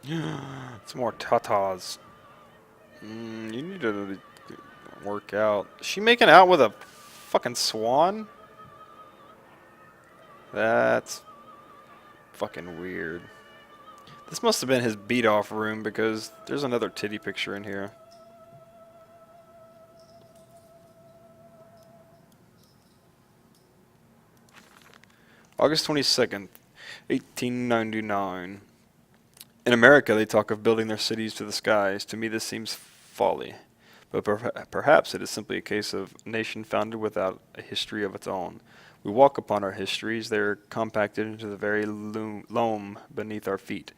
It's more tatas. You need to work out. Is she making out with a fucking swan? That's fucking weird. This must have been his beat off room because there's another titty picture in here. August 22nd, 1899. In America, they talk of building their cities to the skies. To me, this seems folly. But perhaps it is simply a case of a nation founded without a history of its own. We walk upon our histories. They are compacted into the very loam beneath our feet.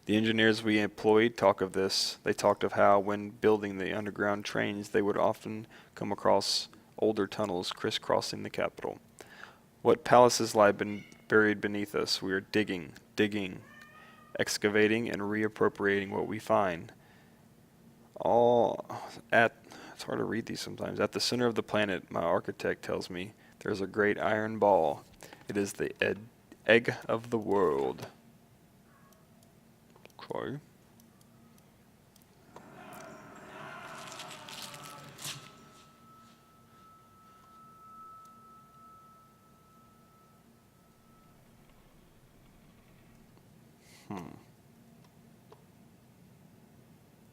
The engineers we employed talk of this. They talked of how, when building the underground trains, they would often come across older tunnels crisscrossing the capital. What palaces lie buried beneath us? We are digging, digging, excavating, and reappropriating what we find. All at, it's hard to read these sometimes. At the center of the planet, my architect tells me, there's a great iron ball. It is the egg of the world. Okay.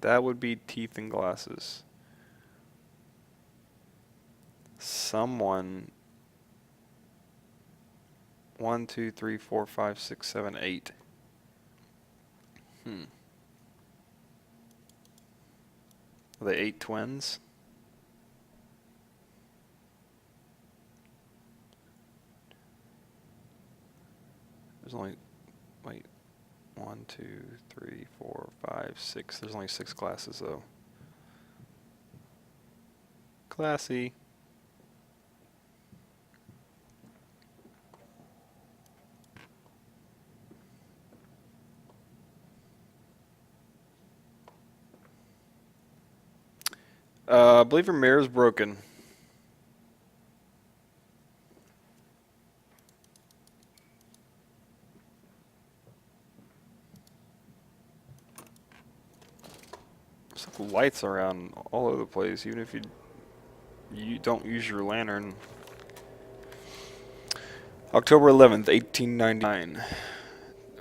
That would be teeth and glasses. Someone. 1, 2, 3, 4, 5, 6, 7, 8. Are they 8 twins? There's only. Wait. 1, 2, 3, 4, 5, 6. There's only 6 glasses though. Classy. I believe your mirror is broken. There's lights around all over the place, even if you don't use your lantern. October 11th, 1899.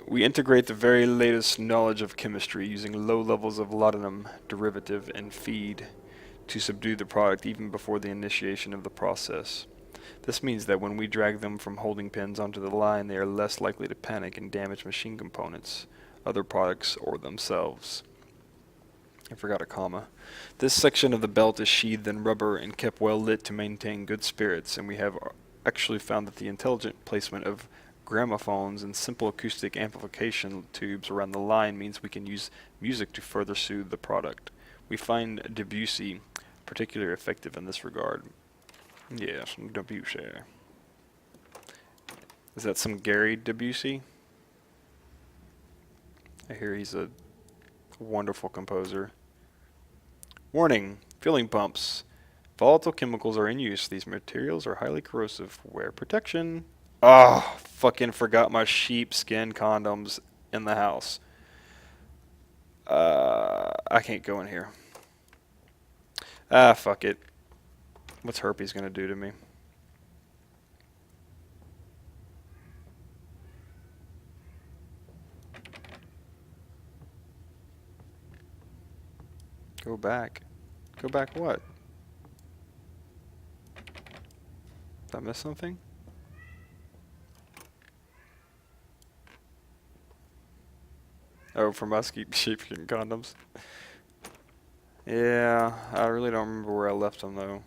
We integrate the very latest knowledge of chemistry using low levels of laudanum derivative and feed to subdue the product even before the initiation of the process. This means that when we drag them from holding pins onto the line, they are less likely to panic and damage machine components, other products, or themselves. I forgot a comma. This section of the belt is sheathed in rubber and kept well lit to maintain good spirits, and we have actually found that the intelligent placement of gramophones and simple acoustic amplification tubes around the line means we can use music to further soothe the product. We find Debussy particularly effective in this regard. Yes, Debussy. Is that some Gary Debussy? I hear he's a wonderful composer. Warning, filling pumps. Volatile chemicals are in use. These materials are highly corrosive. Wear protection. Oh, fucking forgot my sheepskin condoms in the house. I can't go in here. Ah, fuck it. What's herpes gonna do to me? Go back. Go back what? Did I miss something? Oh, for musky sheepskin condoms. Yeah, I really don't remember where I left them though.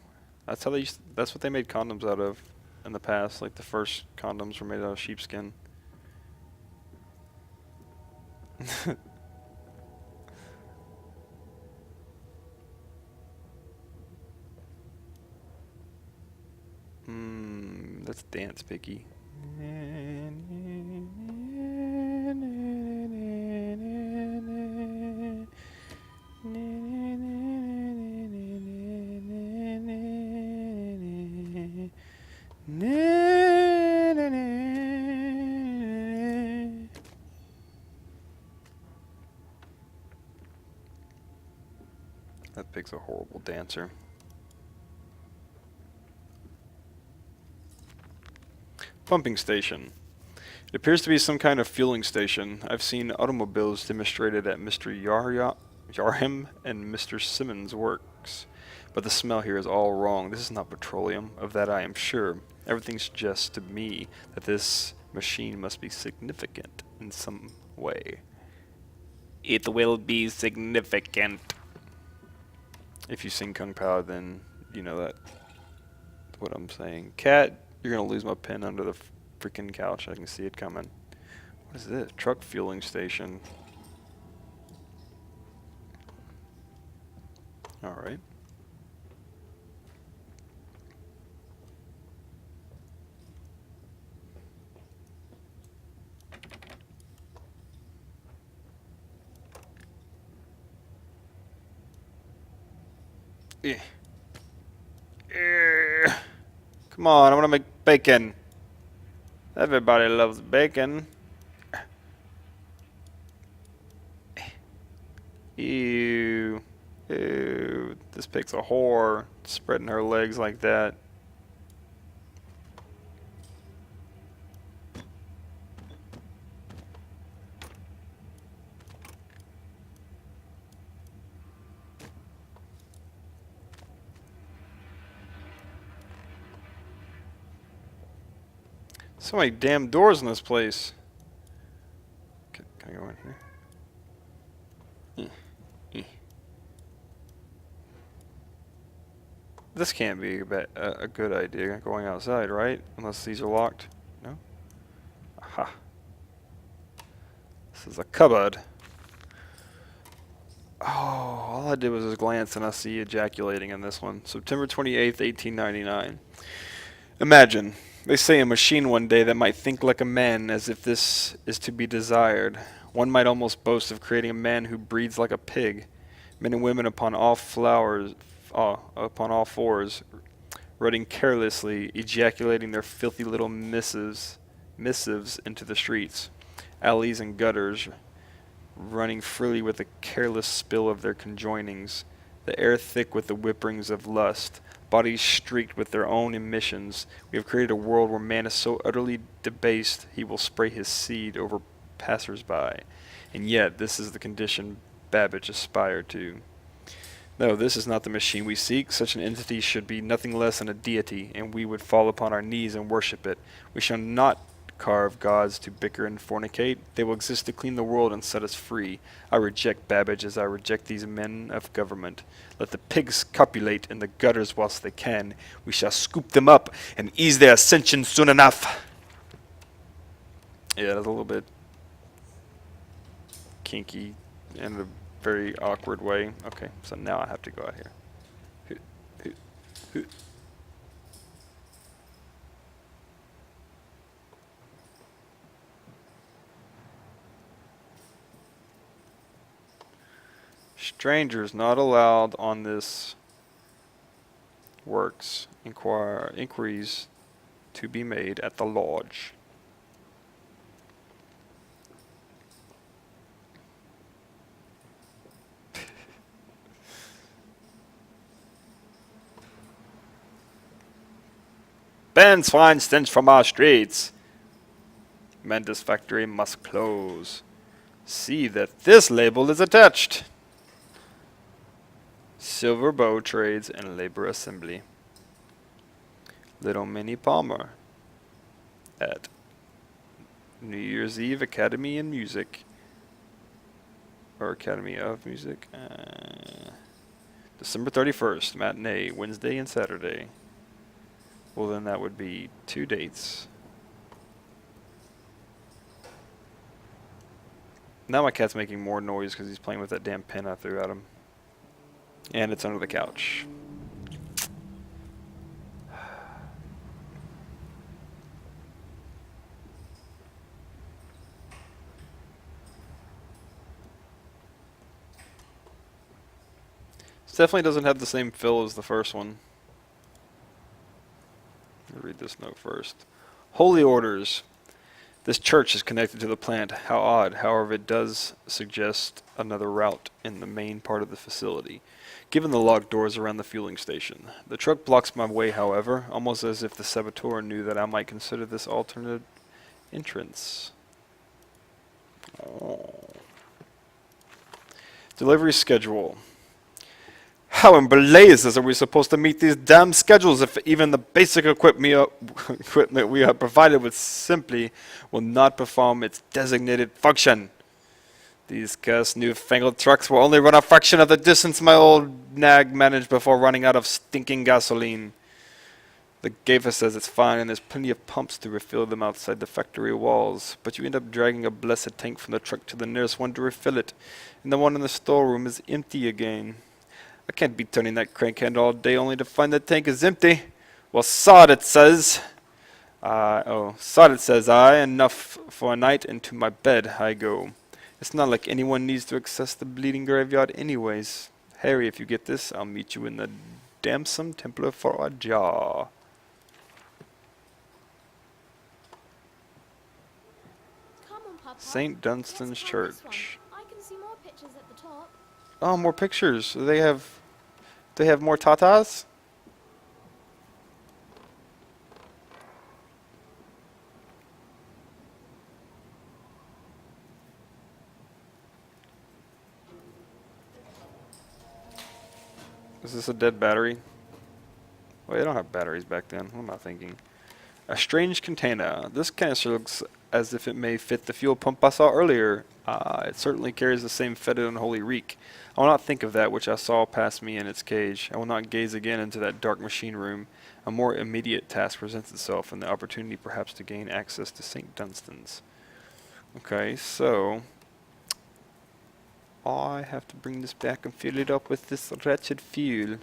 That's how that's what they made condoms out of in the past. Like the first condoms were made out of sheepskin. That's dance picky. That pig's a horrible dancer. Pumping station. It appears to be some kind of fueling station. I've seen automobiles demonstrated at Mr. Yarham and Mr. Simmons' works. But the smell here is all wrong. This is not petroleum. Of that I am sure. Everything suggests to me that this machine must be significant in some way. It will be significant. If you've seen Kung Pao, then you know that. What I'm saying. Cat, you're gonna lose my pen under the freaking couch. I can see it coming. What is this? Truck fueling station. Alright. Yeah. Come on, I want to make bacon. Everybody loves bacon. Ew. Ew. This pig's a whore. Spreading her legs like that. So many damn doors in this place. Can I go in here? This can't be a good idea, going outside, right? Unless these are locked. No? Aha. This is a cupboard. Oh, all I did was just glance and I see ejaculating in this one. September 28th, 1899. Imagine. They say a machine one day that might think like a man, as if this is to be desired. One might almost boast of creating a man who breeds like a pig. Men and women upon all fours, running carelessly, ejaculating their filthy little missives into the streets, alleys and gutters, running freely with the careless spill of their conjoinings, the air thick with the whimperings of lust, bodies streaked with their own emissions. We have created a world where man is so utterly debased he will spray his seed over passers-by. And yet, this is the condition Babbage aspired to. No, this is not the machine we seek. Such an entity should be nothing less than a deity, and we would fall upon our knees and worship it. We shall not carve gods to bicker and fornicate. They will exist to clean the world and set us free. I reject Babbage as I reject these men of government. Let the pigs copulate in the gutters whilst they can. We shall scoop them up and ease their ascension soon enough. Yeah, that's a little bit kinky in a very awkward way. Okay, so now I have to go out here. Strangers not allowed on this works. Inquiries to be made at the lodge. Ban swine stench from our streets. Mendes factory must close. See that this label is attached. Silver Bow Trades and Labor Assembly. Little Minnie Palmer at New Year's Eve Academy in Music. Or Academy of Music. December 31st, matinee, Wednesday and Saturday. Well, then that would be 2 dates. Now my cat's making more noise because he's playing with that damn pen I threw at him. And it's under the couch. This definitely doesn't have the same feel as the first one. Let me read this note first. Holy orders. This church is connected to the plant. How odd. However, it does suggest another route in the main part of the facility, given the locked doors around the fueling station. The truck blocks my way, however, almost as if the saboteur knew that I might consider this alternate entrance. Oh. Delivery schedule. How in blazes are we supposed to meet these damn schedules if even the basic equipment we are provided with simply will not perform its designated function? These cursed newfangled trucks will only run a fraction of the distance my old nag managed before running out of stinking gasoline. The gaffer says it's fine and there's plenty of pumps to refill them outside the factory walls, but you end up dragging a blessed tank from the truck to the nearest one to refill it, and the one in the storeroom is empty again. I can't be turning that crank handle all day only to find the tank is empty. Well, sod it says. Sod it says I. Enough for a night, and to my bed I go. It's not like anyone needs to access the bleeding graveyard anyways. Harry, if you get this, I'll meet you in the Damson Templar for a jar. Come on, Papa. St. Dunstan's Let's climb this Church. one. I can see more pictures at the top. Oh, more pictures. They have more tatas? Is this a dead battery? Well, they don't have batteries back then. What am I thinking? A strange container. This canister looks as if it may fit the fuel pump I saw earlier. It certainly carries the same fetid unholy reek. I will not think of that which I saw pass me in its cage. I will not gaze again into that dark machine room. A more immediate task presents itself, and the opportunity perhaps to gain access to St. Dunstan's. Okay, so I have to bring this back and fill it up with this wretched fuel.